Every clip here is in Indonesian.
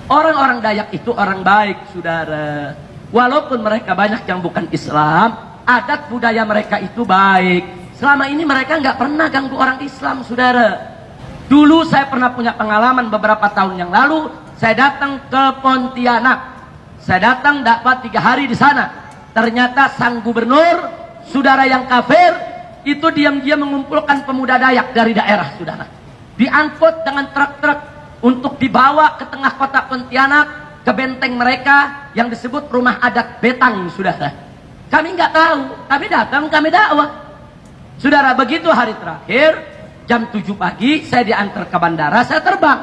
Orang-orang Dayak itu orang baik, saudara. Walaupun mereka banyak yang bukan Islam, adat budaya mereka itu baik. Selama ini mereka nggak pernah ganggu orang Islam, saudara. Dulu saya pernah punya pengalaman beberapa tahun yang lalu. Saya datang ke Pontianak. Saya datang dapat 3 hari di sana. Ternyata sang gubernur, saudara yang kafir, itu diam-diam mengumpulkan pemuda Dayak dari daerah, saudara. Diangkut dengan truk-truk untuk dibawa ke tengah kota Pontianak, ke benteng mereka yang disebut rumah adat Betang, saudara. Kami nggak tahu, kami datang, kami dakwah. Saudara, begitu hari terakhir, jam 7 pagi, saya diantar ke bandara, saya terbang.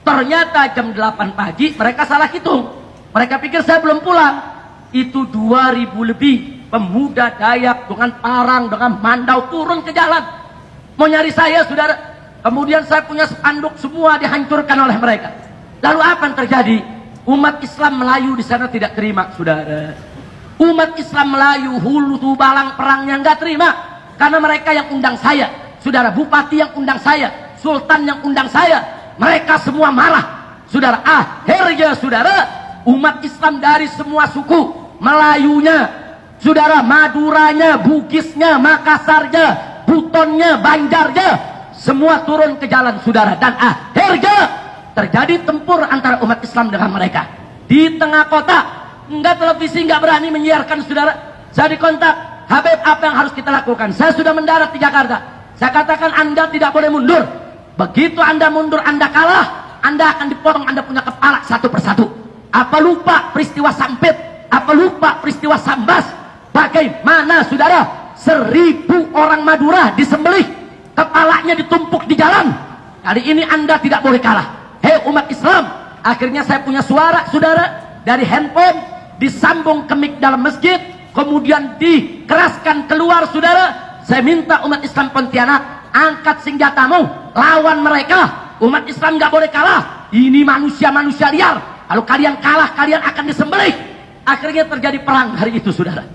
Ternyata jam 8 pagi, mereka salah hitung. Mereka pikir saya belum pulang. Itu 2000 lebih pemuda Dayak dengan parang, dengan mandau turun ke jalan. Mau nyari saya, saudara. Kemudian saya punya spanduk semua dihancurkan oleh mereka. Lalu apa yang terjadi? Umat Islam Melayu di sana tidak terima, saudara. Umat Islam Melayu, hulu tubalang perangnya nggak terima. Karena mereka yang undang saya, saudara. Bupati yang undang saya, sultan yang undang saya. Mereka semua marah, saudara. Akhirnya, saudara, umat Islam dari semua suku, Melayunya, saudara, Maduranya, Bugisnya, Makassarnya, Butonnya, Banjarnya, semua turun ke jalan, saudara. Dan akhirnya terjadi tempur antara umat Islam dengan mereka di tengah kota. Enggak, televisi enggak berani menyiarkan, saudara. Saya dikontak, Habib, apa yang harus kita lakukan? Saya sudah mendarat di Jakarta. Saya katakan, Anda tidak boleh mundur. Begitu Anda mundur, Anda kalah, Anda akan dipotong, Anda punya kepala satu persatu. Apa lupa peristiwa Sampit? Apa lupa peristiwa Sambas? Bagaimana, saudara, 1000 orang Madura disembelih, kepalanya ditumpuk di jalan. Kali ini Anda tidak boleh kalah. Hei umat Islam. Akhirnya saya punya suara, saudara, dari handphone, disambung ke mic dalam masjid, kemudian dikeraskan keluar, saudara. Saya minta umat Islam Pontianak, angkat senjatamu, lawan mereka. Umat Islam nggak boleh kalah. Ini manusia-manusia liar. Kalau kalian kalah, kalian akan disembelih. Akhirnya terjadi perang hari itu, saudara.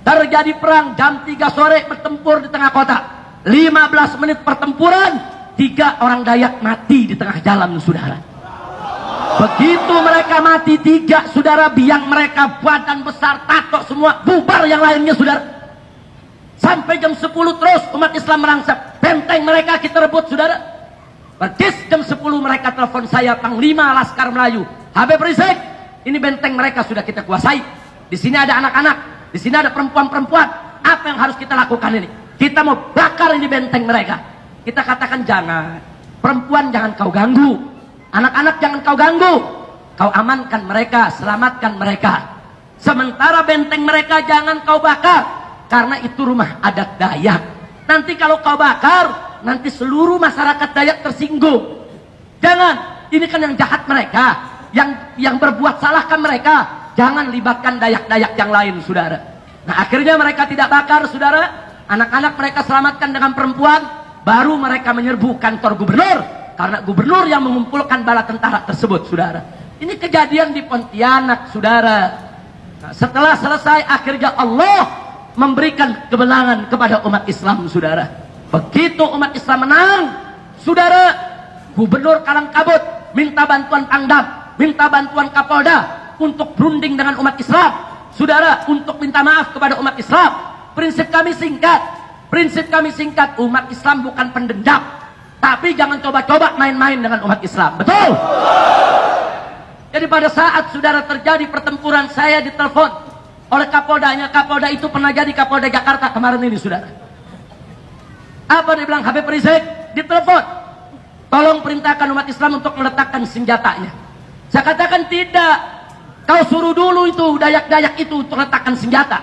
Terjadi perang jam 3 sore, bertempur di tengah kota. 15 menit pertempuran, 3 orang Dayak mati di tengah jalan, saudara. Begitu mereka mati 3, saudara, biang mereka badan besar, tato semua, bubar yang lainnya, saudara. Sampai jam 10 terus umat Islam merangsek. Benteng mereka kita rebut, saudara. Persis jam 10 mereka telepon saya, Panglima Laskar Melayu. Habib Rizik, ini benteng mereka sudah kita kuasai. Di sini ada anak-anak, di sini ada perempuan-perempuan. Apa yang harus kita lakukan ini? Kita mau bakar ini benteng mereka. Kita katakan jangan. Perempuan jangan kau ganggu. Anak-anak jangan kau ganggu. Kau amankan mereka, selamatkan mereka. Sementara benteng mereka jangan kau bakar. Karena itu rumah adat Dayak. Nanti kalau kau bakar, nanti seluruh masyarakat Dayak tersinggung. Jangan. Ini kan yang jahat mereka. Yang berbuat salah kan mereka. Jangan libatkan Dayak-Dayak yang lain, saudara. Nah, akhirnya mereka tidak bakar, saudara. Anak-anak mereka selamatkan dengan perempuan. Baru mereka menyerbu kantor gubernur. Karena gubernur yang mengumpulkan bala tentara tersebut, saudara. Ini kejadian di Pontianak, saudara. Nah, setelah selesai, akhirnya Allah memberikan kemenangan kepada umat Islam, saudara. Begitu umat Islam menang, saudara, Gubernur Kalangkabut minta bantuan Pangdam, minta bantuan Kapolda untuk berunding dengan umat Islam, saudara, untuk minta maaf kepada umat Islam. Prinsip kami singkat, umat Islam bukan pendendam, tapi jangan coba-coba main-main dengan umat Islam, betul? Jadi pada saat saudara terjadi pertempuran, saya ditelepon oleh Kapoldanya. Kapolda itu pernah jadi Kapolda Jakarta kemarin ini, saudara. Apa dia bilang? Habib Rizik ditelepon, tolong perintahkan umat Islam untuk meletakkan senjatanya. Saya katakan tidak. Kau suruh dulu itu Dayak-Dayak itu untuk letakkan senjata.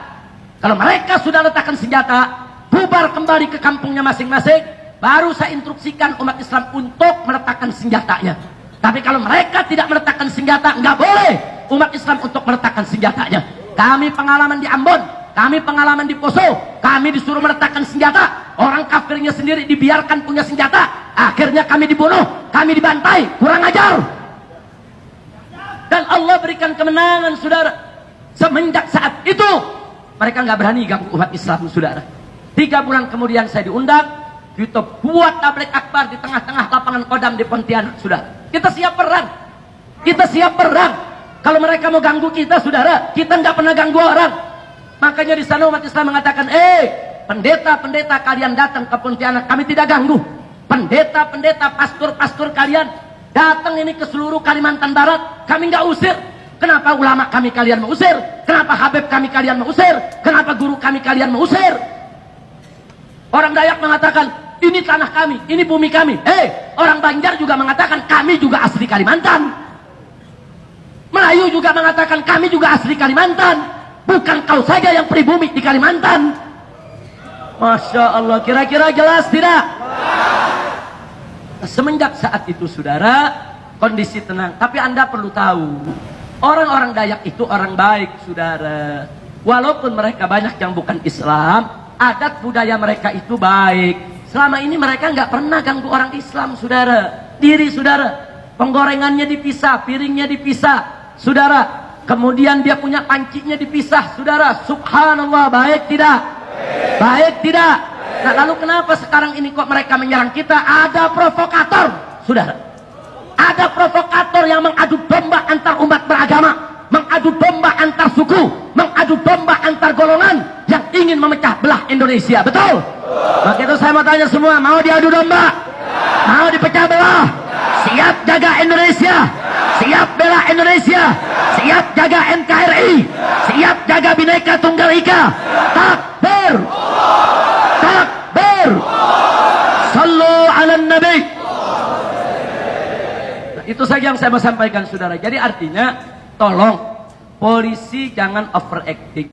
Kalau mereka sudah letakkan senjata, bubar kembali ke kampungnya masing-masing, baru saya instruksikan umat Islam untuk meletakkan senjatanya. Tapi kalau mereka tidak meletakkan senjata, nggak boleh umat Islam untuk meletakkan senjatanya. Kami pengalaman di Ambon, kami pengalaman di Poso, kami disuruh meletakkan senjata. Orang kafirnya sendiri dibiarkan punya senjata. Akhirnya kami dibunuh, kami dibantai, kurang ajar. Dan Allah berikan kemenangan, saudara. Semenjak saat itu, mereka nggak berani ganggu umat Islam, saudara. 3 bulan kemudian saya diundang, kita buat tablik akbar di tengah-tengah lapangan Kodam di Pontianak, saudara. Kita siap perang. Kita siap perang. Kalau mereka mau ganggu kita, saudara, kita nggak pernah ganggu orang. Makanya di sana umat Islam mengatakan, pendeta-pendeta kalian datang ke Pontianak, kami tidak ganggu. Pendeta-pendeta, pastor-pastor kalian datang ini ke seluruh Kalimantan Barat, kami nggak usir. Kenapa ulama kami kalian mau usir? Kenapa habib kami kalian mau usir? Kenapa guru kami kalian mau usir? Orang Dayak mengatakan, ini tanah kami, ini bumi kami. Orang Banjar juga mengatakan, kami juga asli Kalimantan. Melayu juga mengatakan, kami juga asli Kalimantan. Bukan kau saja yang pribumi di Kalimantan. Masya Allah, kira-kira jelas tidak? Semenjak saat itu, saudara, kondisi tenang. Tapi Anda perlu tahu, orang-orang Dayak itu orang baik, saudara. Walaupun mereka banyak yang bukan Islam, adat budaya mereka itu baik. Selama ini mereka nggak pernah ganggu orang Islam, saudara. Diri, saudara. Penggorengannya dipisah, piringnya dipisah, saudara. Kemudian dia punya pancinya dipisah, saudara. Subhanallah, baik tidak? Baik tidak? Nah, lalu kenapa sekarang ini kok mereka menyerang kita? Ada provokator, saudara. Ada provokator yang mengadu domba antar umat beragama, mengadu domba antar suku, mengadu domba antar golongan yang ingin memecah belah Indonesia. Betul? Maka itu saya mau tanya semua, mau diadu domba? Mau dipecah belah? Siap jaga Indonesia? Siap bela Indonesia? Siap jaga NKRI? Siap jaga Bhinneka Tunggal Ika? Takbir! Takbir! Sallu ala Nabi! Itu saja yang saya mau sampaikan, saudara. Jadi artinya, tolong polisi jangan overacting.